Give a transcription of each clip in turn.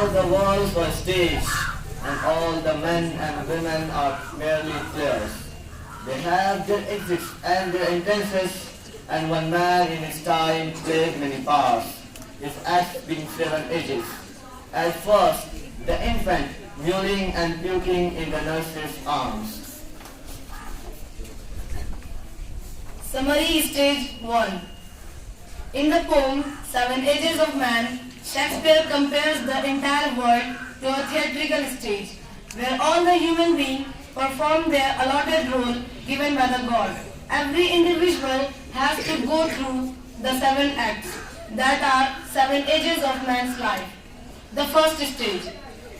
All the walls were stage, and all the men and women are merely players. They have their exits and their entrances, and one man in his time played many parts, his acts being 7 ages. At first, the infant mewling and puking in the nurse's arms. Summary Stage 1. In the poem 7 Ages of Man, Shakespeare compares the entire world to a theatrical stage, where all the human beings perform their allotted role given by the god. Every individual has to go through the 7 acts that are 7 ages of man's life. The first stage.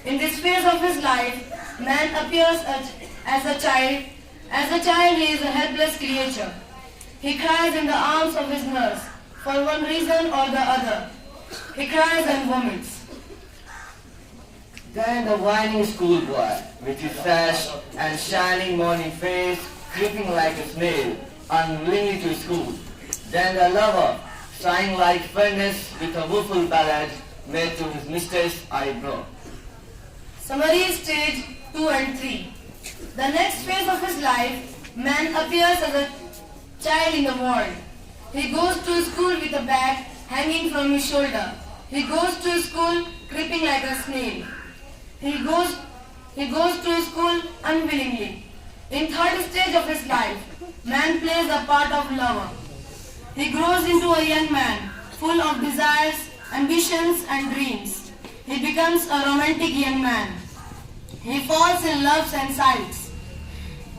In this phase of his life, man appears as a child. As a child, he is a helpless creature. He cries in the arms of his nurse for one reason or the other. He cries and vomits. Then the whining schoolboy, with his sash and shining morning face, creeping like a snail, unwillingly to school. Then the lover, sighing like furnace with a woeful ballad made to his mistress' eyebrow. Summary Stage 2 and 3. The next phase of his life, man appears as a child in the world. He goes to school with a bag hanging from his shoulder. He goes to school creeping like a snail. He goes to school unwillingly. In third stage of his life, man plays the part of lover. He grows into a young man, full of desires, ambitions and dreams. He becomes a romantic young man. He falls in love and sighs.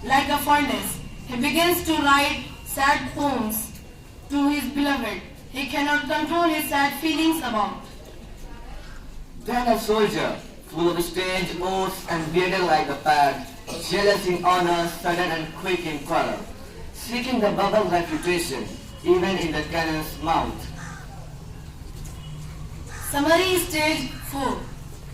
Like a fondness, he begins to write sad poems to his beloved. He cannot control his sad feelings about. Then a soldier, full of stage oaths and bearded like a pad, jealous in honor, sudden and quick in quarrel, seeking the bubble reputation, even in the cannon's mouth. Summary Stage 4.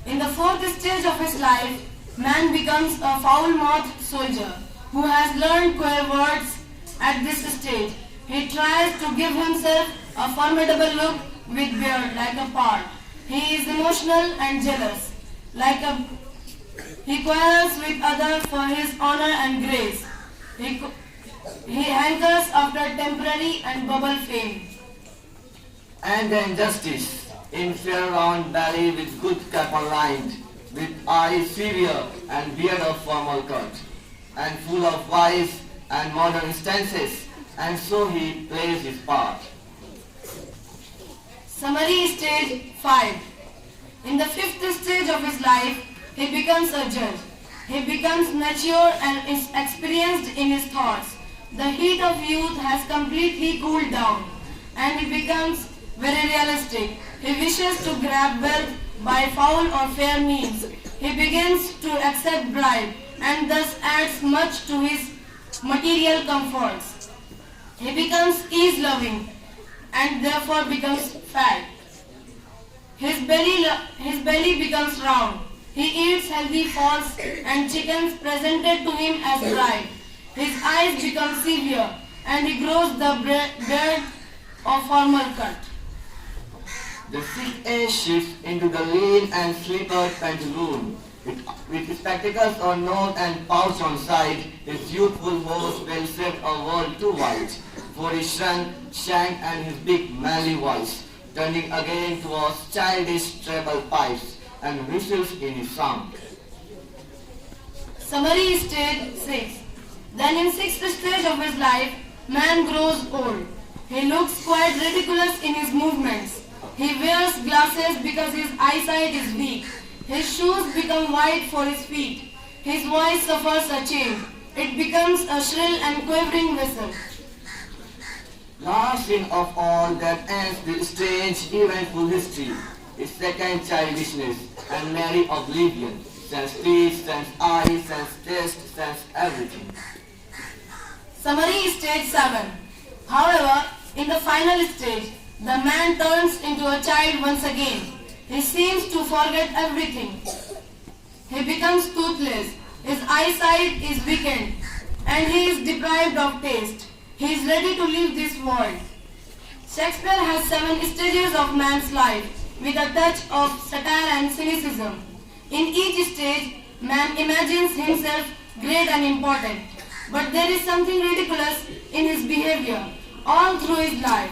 In the fourth stage of his life, man becomes a foul-mouthed soldier who has learned queer words. At this stage, he tries to give himself a formidable look with beard like a part. He is emotional and jealous. He quarrels with others for his honor and grace. He hankers after temporary and bubble fame. And the injustice, in fair round belly with good cap lined, with eyes severe and beard of formal cut, and full of wise and modern stances, and so he plays his part. Summary Stage 5. In the fifth stage of his life, he becomes a judge. He becomes mature and is experienced in his thoughts. The heat of youth has completely cooled down, and he becomes very realistic. He wishes to grab wealth by foul or fair means. He begins to accept bribe and thus adds much to his material comforts. He becomes ease-loving and therefore becomes fat. His belly becomes round. He eats healthy fowls and chickens presented to him as bride. His eyes become severe and he grows the beard of formal cut. The thick air shifts into the lean and slippered pantaloon. With spectacles on nose and pouch on side, his youthful horse well shaped a world too wide for his shank and his big manly voice, turning again towards childish treble pipes and whistles in his song. Summary Stage 6. Then in sixth stage of his life, man grows old. He looks quite ridiculous in his movements. He wears glasses because his eyesight is weak. His shoes become wide for his feet. His voice suffers a change. It becomes a shrill and quavering whistle. Last in of all that ends the strange eventful history is second childishness and merry oblivion, sense speech, sense eyes, sense taste, sense everything. Summary Stage 7. However, in the final stage, the man turns into a child once again. He seems to forget everything. He becomes toothless. His eyesight is weakened and he is deprived of taste. He is ready to leave this world. Shakespeare has 7 stages of man's life. with a touch of satire and cynicism. In each stage, man imagines himself great and important, but there is something ridiculous in his behavior all through his life.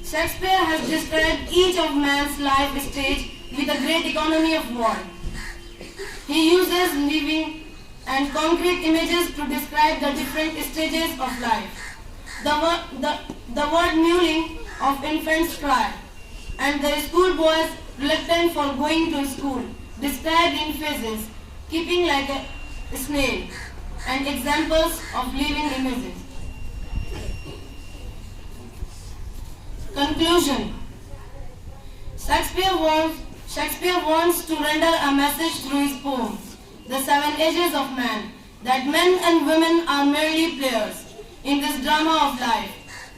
Shakespeare has described each of man's life stage with a great economy of word. He uses living and concrete images to describe the different stages of life. The word mewling of infants' cry and the schoolboys reluctant for going to school, described in phases, keeping like a snail, and examples of living images. Conclusion. Shakespeare wants to render a message through his poems, The Seven Ages of Man, that men and women are merely players in this drama of life.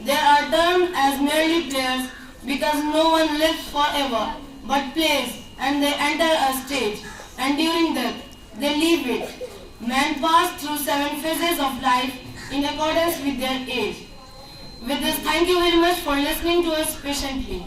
They are termed as merely players because no one lives forever but plays, and they enter a stage, and during death they leave it. Men pass through 7 phases of life in accordance with their age. With this, thank you very much for listening to us patiently.